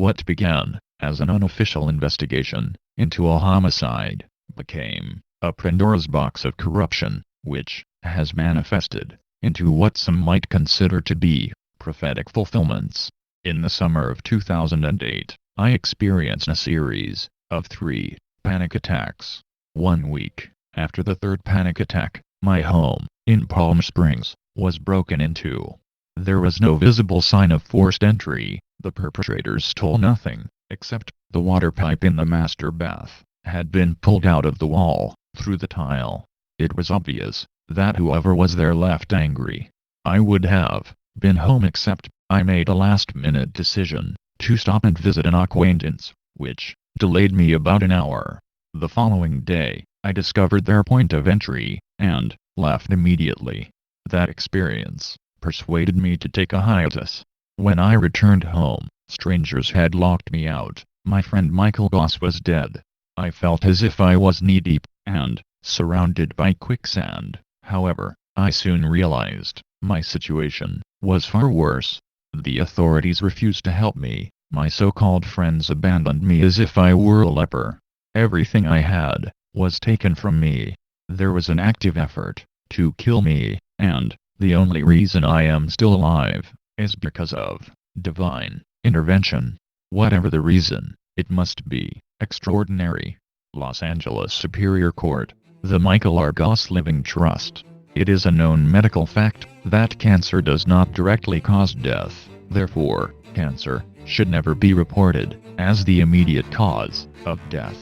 What began as an unofficial investigation into a homicide became a Pandora's box of corruption, which has manifested into what some might consider to be prophetic fulfillments. In the summer of 2008, I experienced a series of 3 panic attacks. 1 week after the third panic attack, my home in Palm Springs was broken into. There was no visible sign of forced entry. The perpetrators stole nothing, except the water pipe in the master bath had been pulled out of the wall, through the tile. It was obvious that whoever was there left angry. I would have been home, except I made a last-minute decision to stop and visit an acquaintance, which delayed me about an hour. The following day, I discovered their point of entry, and left immediately. That experience persuaded me to take a hiatus. When I returned home, strangers had locked me out. My friend Michael Goss was dead. I felt as if I was knee-deep, and surrounded by quicksand. However, I soon realized my situation was far worse. The authorities refused to help me. My so-called friends abandoned me as if I were a leper. Everything I had was taken from me. There was an active effort to kill me, and the only reason I am still alive is because of divine intervention. Whatever the reason, it must be extraordinary. Los Angeles Superior Court. The Michael R. Goss Living Trust. It is a known medical fact that cancer does not directly cause death. Therefore, cancer should never be reported as the immediate cause of death.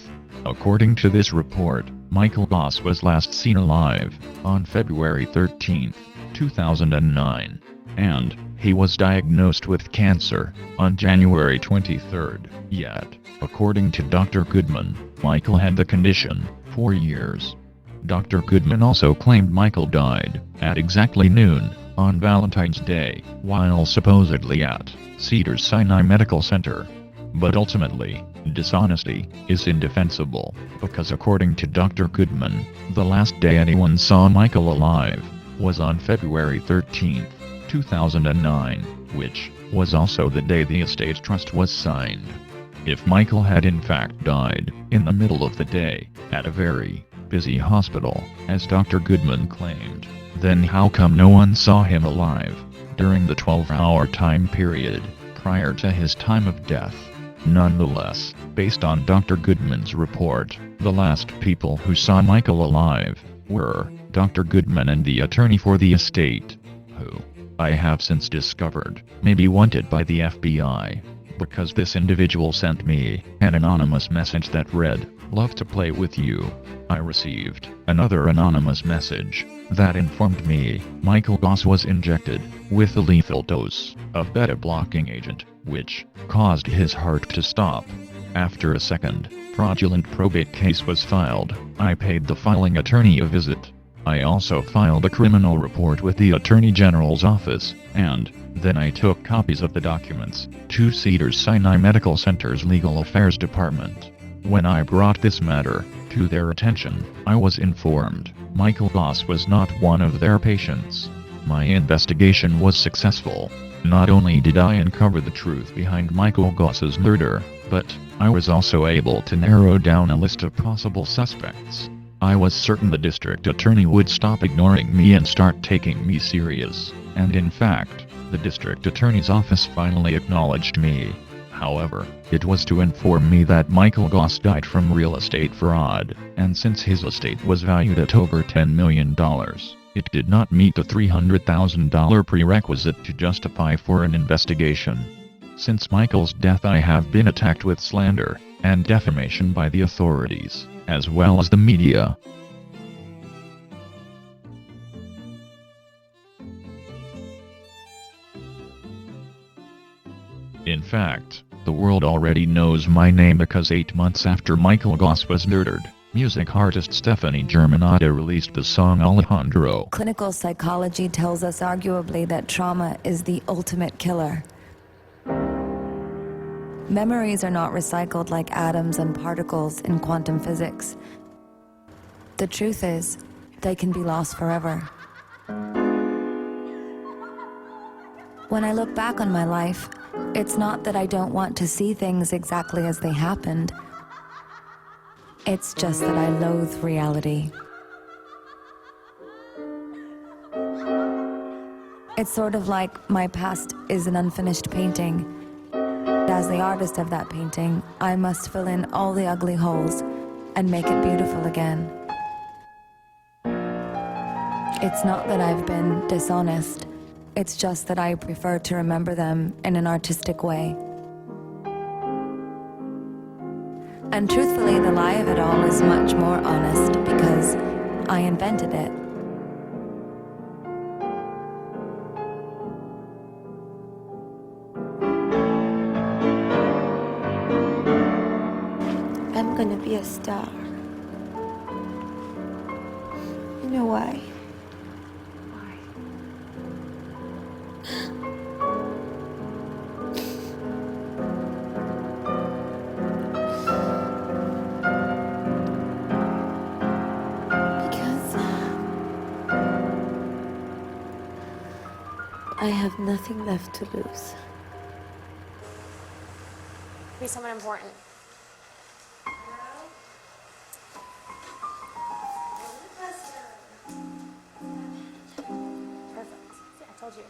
According to this report, Michael Goss was last seen alive on February 13, 2009, and he was diagnosed with cancer on January 23. Yet, according to Dr. Goodman, Michael had the condition for years. Dr. Goodman also claimed Michael died at exactly noon on Valentine's Day, while supposedly at Cedars-Sinai Medical Center. But ultimately, dishonesty is indefensible, because according to Dr. Goodman, the last day anyone saw Michael alive was on February 13, 2009, which was also the day the estate trust was signed. If Michael had in fact died in the middle of the day, at a very busy hospital, as Dr. Goodman claimed, then how come no one saw him alive during the 12-hour time period prior to his time of death? Nonetheless, based on Dr. Goodman's report, the last people who saw Michael alive were Dr. Goodman and the attorney for the estate, who I have since discovered may be wanted by the FBI, because this individual sent me an anonymous message that read, "Love to play with you." I received another anonymous message that informed me Michael Goss was injected with a lethal dose of beta-blocking agent, which caused his heart to stop. After a second fraudulent probate case was filed, I paid the filing attorney a visit. I also filed a criminal report with the Attorney General's office, and then I took copies of the documents to Cedars-Sinai Medical Center's Legal Affairs Department. When I brought this matter to their attention, I was informed Michael Goss was not one of their patients. My investigation was successful. Not only did I uncover the truth behind Michael Goss's murder, but I was also able to narrow down a list of possible suspects. I was certain the district attorney would stop ignoring me and start taking me serious, and in fact, the district attorney's office finally acknowledged me. However, it was to inform me that Michael Goss died from real estate fraud, and since his estate was valued at over $10 million, it did not meet the $300,000 prerequisite to justify for an investigation. Since Michael's death, I have been attacked with slander and defamation by the authorities, as well as the media. In fact, the world already knows my name because 8 months after Michael Goss was murdered, music artist Stephanie Germanotta released the song Alejandro. Clinical psychology tells us arguably that trauma is the ultimate killer. Memories are not recycled like atoms and particles in quantum physics. The truth is, they can be lost forever. When I look back on my life, It's not that I don't want to see things exactly as they happened. It's just that I loathe reality. It's sort of like my past is an unfinished painting. As the artist of that painting, I must fill in all the ugly holes and make it beautiful again. It's not that I've been dishonest. It's just that I prefer to remember them in an artistic way. And truthfully, the lie of it all is much more honest because I invented it. I'm gonna be a star. You know why? Because I have nothing left to lose. Be someone important. Perfect. See, I told you.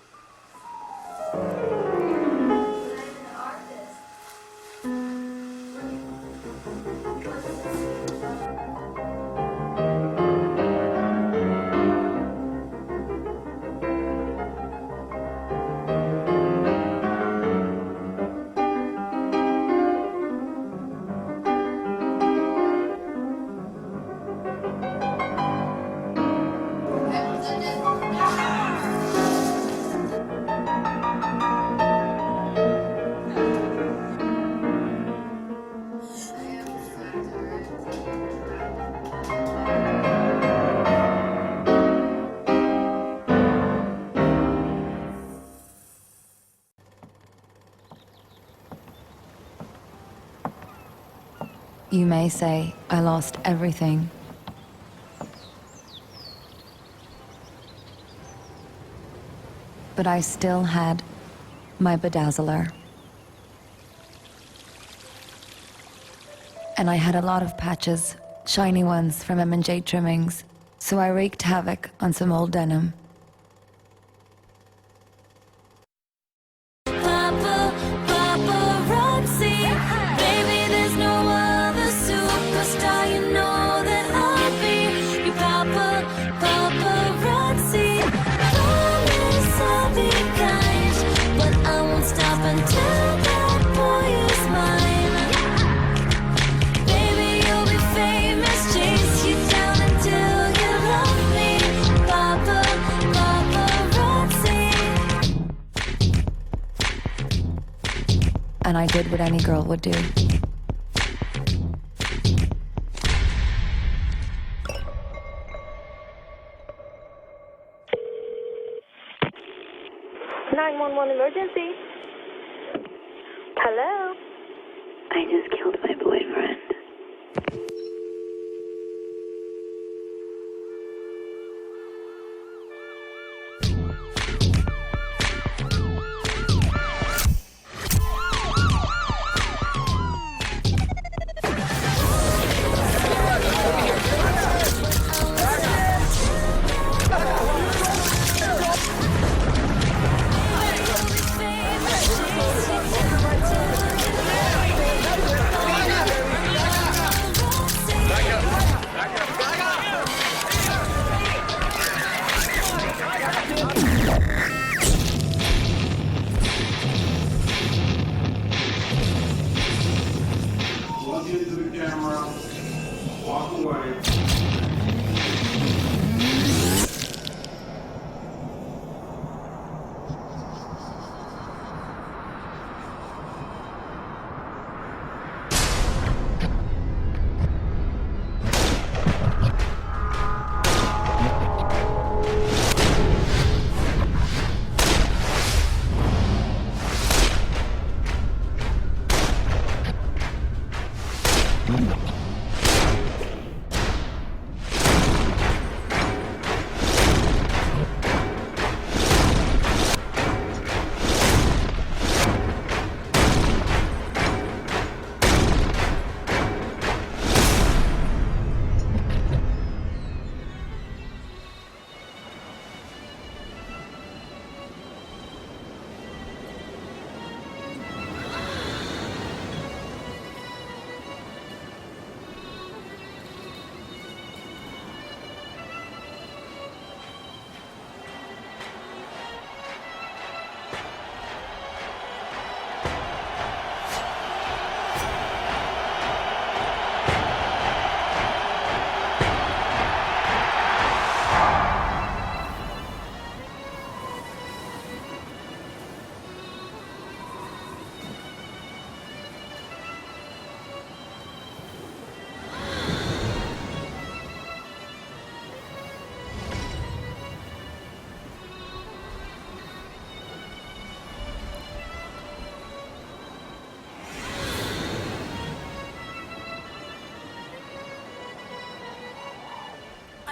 You may say I lost everything. But I still had my bedazzler. And I had a lot of patches, shiny ones from M&J trimmings, so I wreaked havoc on some old denim. And I did what any girl would do. 911 emergency. Hello? I just killed my boyfriend.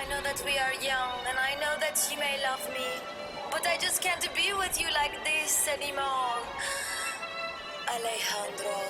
know that we are young, and I know that you may love me, but I just can't be with you like this anymore. Alejandro.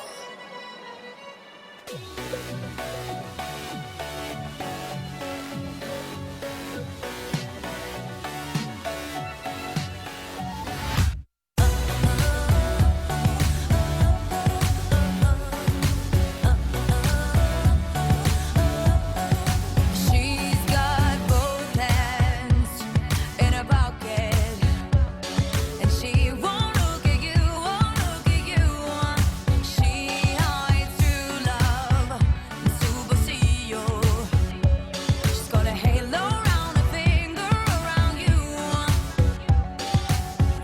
She's got both hands in her pocket, and she won't look at you, won't look at you. She hides true love, superseo. She's got a halo around her finger, around you.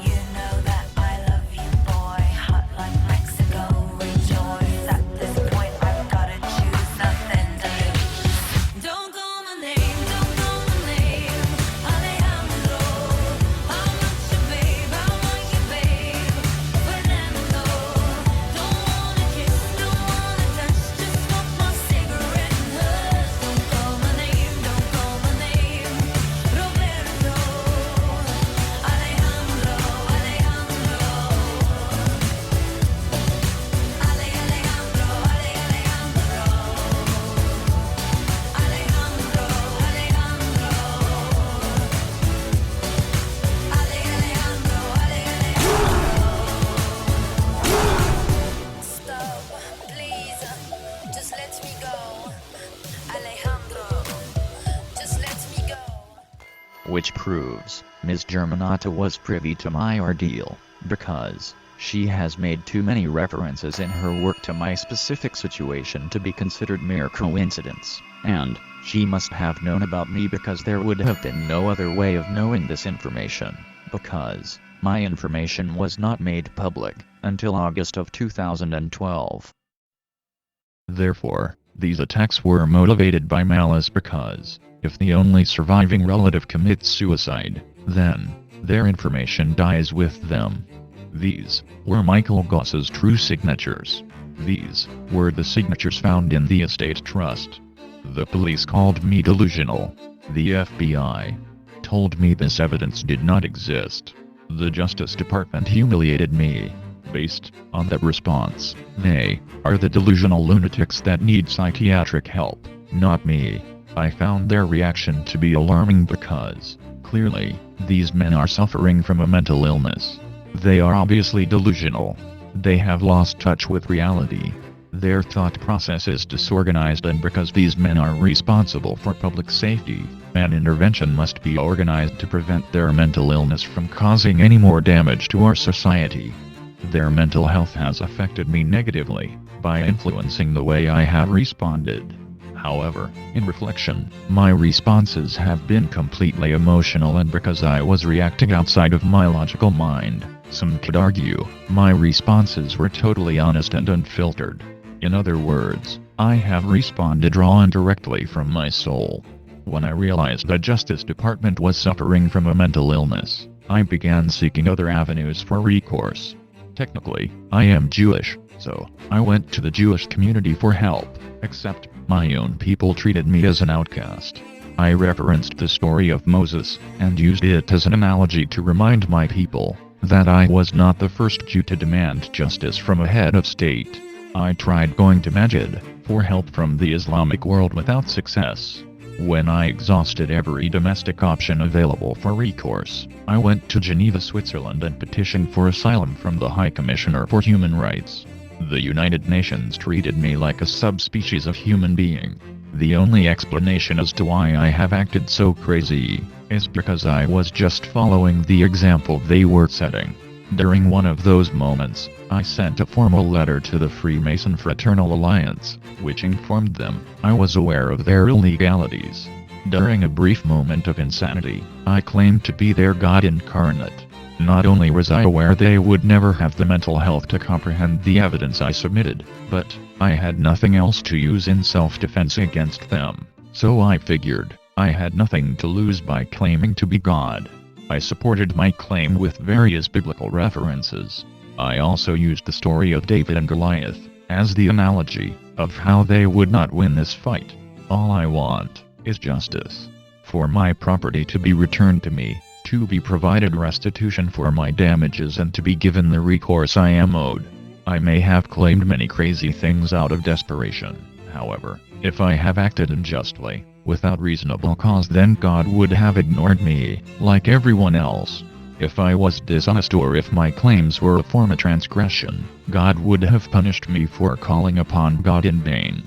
You know that I love you, boy, hot like Mexico. Rejoice at this point, I've gotta choose, nothing to lose. Don't call my name, don't call my name, Alejandro. I'm not your babe, I'm not your babe, Fernando. Don't wanna kiss, don't wanna touch, just smoke my cigarette and hush. Don't call my name, don't call my name, Roberto. Alejandro, Alejandro. Alejandro, Alejandro. Alejandro, Alejandro. Stop, please. Just let me go. Alejandro, just let me go. Which proves Ms. Germanata was privy to my ordeal, because she has made too many references in her work to my specific situation to be considered mere coincidence, and she must have known about me because there would have been no other way of knowing this information, because my information was not made public until August of 2012. Therefore, these attacks were motivated by malice because, if the only surviving relative commits suicide, then their information dies with them. These were Michael Goss's true signatures. These were the signatures found in the estate trust. The police called me delusional. The FBI told me this evidence did not exist. The Justice Department humiliated me. Based on that response, they are the delusional lunatics that need psychiatric help, not me. I found their reaction to be alarming because, clearly, these men are suffering from a mental illness. They are obviously delusional. They have lost touch with reality. Their thought process is disorganized, and because these men are responsible for public safety, an intervention must be organized to prevent their mental illness from causing any more damage to our society. Their mental health has affected me negatively, by influencing the way I have responded. However, in reflection, my responses have been completely emotional, and because I was reacting outside of my logical mind, some could argue, my responses were totally honest and unfiltered. In other words, I have responded raw and directly from my soul. When I realized the Justice Department was suffering from a mental illness, I began seeking other avenues for recourse. Technically, I am Jewish, so I went to the Jewish community for help, except my own people treated me as an outcast. I referenced the story of Moses, and used it as an analogy to remind my people that I was not the first Jew to demand justice from a head of state. I tried going to Masjid for help from the Islamic world without success. When I exhausted every domestic option available for recourse, I went to Geneva, Switzerland and petitioned for asylum from the High Commissioner for Human Rights. The United Nations treated me like a subspecies of human being. The only explanation as to why I have acted so crazy is because I was just following the example they were setting. During one of those moments, I sent a formal letter to the Freemason Fraternal Alliance, which informed them I was aware of their illegalities. During a brief moment of insanity, I claimed to be their God incarnate. Not only was I aware they would never have the mental health to comprehend the evidence I submitted, but I had nothing else to use in self-defense against them, so I figured I had nothing to lose by claiming to be God. I supported my claim with various biblical references. I also used the story of David and Goliath as the analogy of how they would not win this fight. All I want is justice for my property to be returned to me, to be provided restitution for my damages, and to be given the recourse I am owed. I may have claimed many crazy things out of desperation. However, if I have acted unjustly, without reasonable cause, then God would have ignored me, like everyone else. If I was dishonest, or if my claims were a form of transgression, God would have punished me for calling upon God in vain.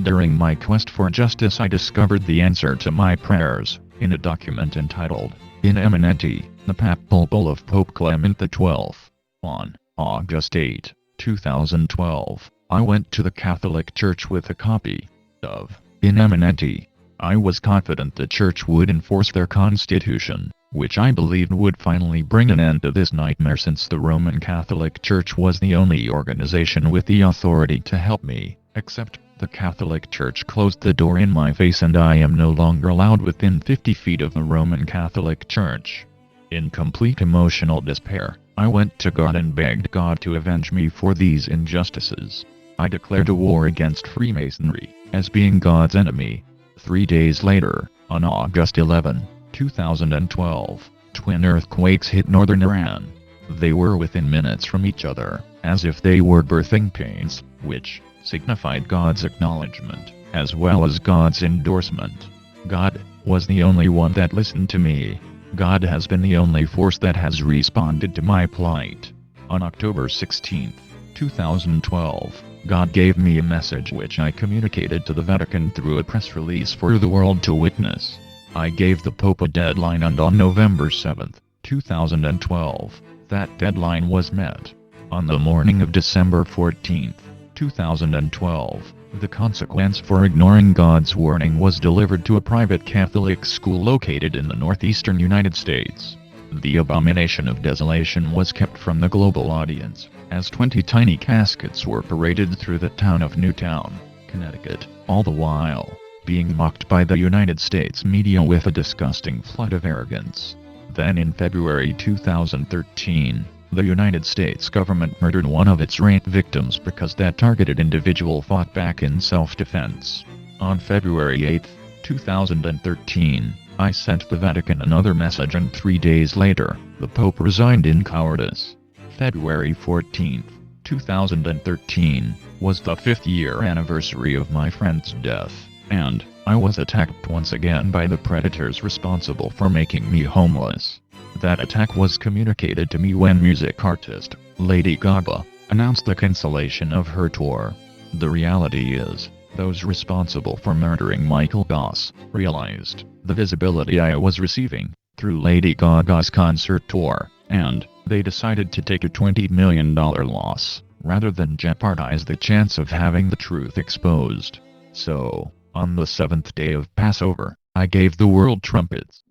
During my quest for justice, I discovered the answer to my prayers, in a document entitled, In Eminenti, the Papal Bull of Pope Clement XII. On August 8, 2012, I went to the Catholic Church with a copy of In Eminenti. I was confident the Church would enforce their constitution, which I believed would finally bring an end to this nightmare, since the Roman Catholic Church was the only organization with the authority to help me, except the Catholic Church closed the door in my face, and I am no longer allowed within 50 feet of the Roman Catholic Church. In complete emotional despair, I went to God and begged God to avenge me for these injustices. I declared a war against Freemasonry, as being God's enemy. 3 days later, on August 11, 2012, twin earthquakes hit northern Iran. They were within minutes from each other, as if they were birthing pains, which signified God's acknowledgement, as well as God's endorsement. God was the only one that listened to me. God has been the only force that has responded to my plight. On October 16, 2012, God gave me a message which I communicated to the Vatican through a press release for the world to witness. I gave the Pope a deadline, and on November 7, 2012, that deadline was met. On the morning of December 14, 2012, the consequence for ignoring God's warning was delivered to a private Catholic school located in the northeastern United States. The abomination of desolation was kept from the global audience, as 20 tiny caskets were paraded through the town of Newtown, Connecticut, all the while being mocked by the United States media with a disgusting flood of arrogance. Then in February 2013, the United States government murdered one of its rape victims because that targeted individual fought back in self-defense. On February 8, 2013, I sent the Vatican another message, and 3 days later, the Pope resigned in cowardice. February 14, 2013, was the 5th year anniversary of my friend's death, and I was attacked once again by the predators responsible for making me homeless. That attack was communicated to me when music artist Lady Gaga announced the cancellation of her tour. The reality is, those responsible for murdering Michael Goss realized the visibility I was receiving through Lady Gaga's concert tour, and they decided to take a $20 million loss, rather than jeopardize the chance of having the truth exposed. So, on the 7th day of Passover, I gave the world Trumpets.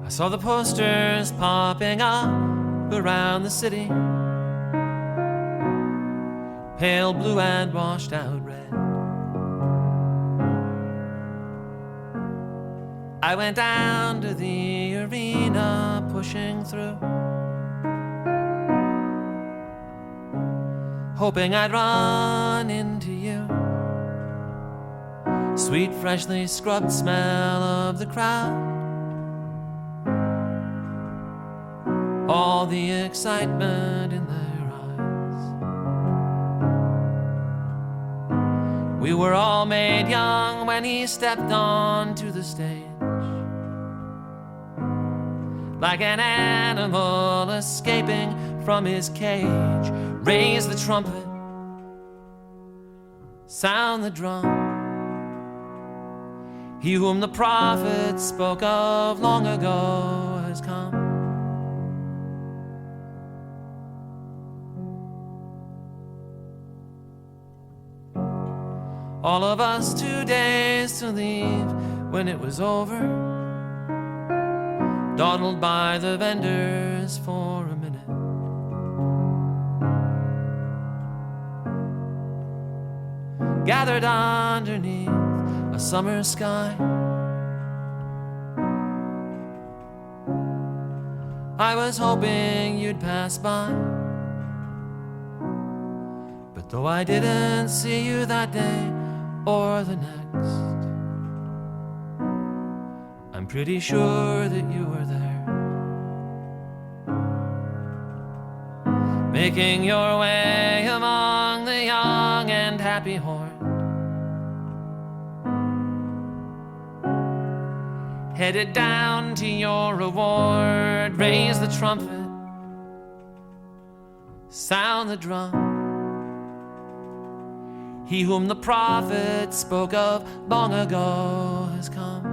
I saw the posters popping up around the city, pale blue and washed out red. I went down to the arena, pushing through, hoping I'd run into you. Sweet, freshly scrubbed smell of the crowd, all the excitement in their eyes. We were all made young when he stepped onto the stage, like an animal escaping from his cage. Raise the trumpet, sound the drum. He whom the prophets spoke of long ago has come. All of us 2 days to leave when it was over, dawdled by the vendors for a minute. gathered underneath a summer sky. I was hoping you'd pass by, but though I didn't see you that day or the next, I'm pretty sure that you were there, making your way among the young and happy horde, headed down to your reward. Raise the trumpet, sound the drum. He whom the prophet spoke of long ago has come.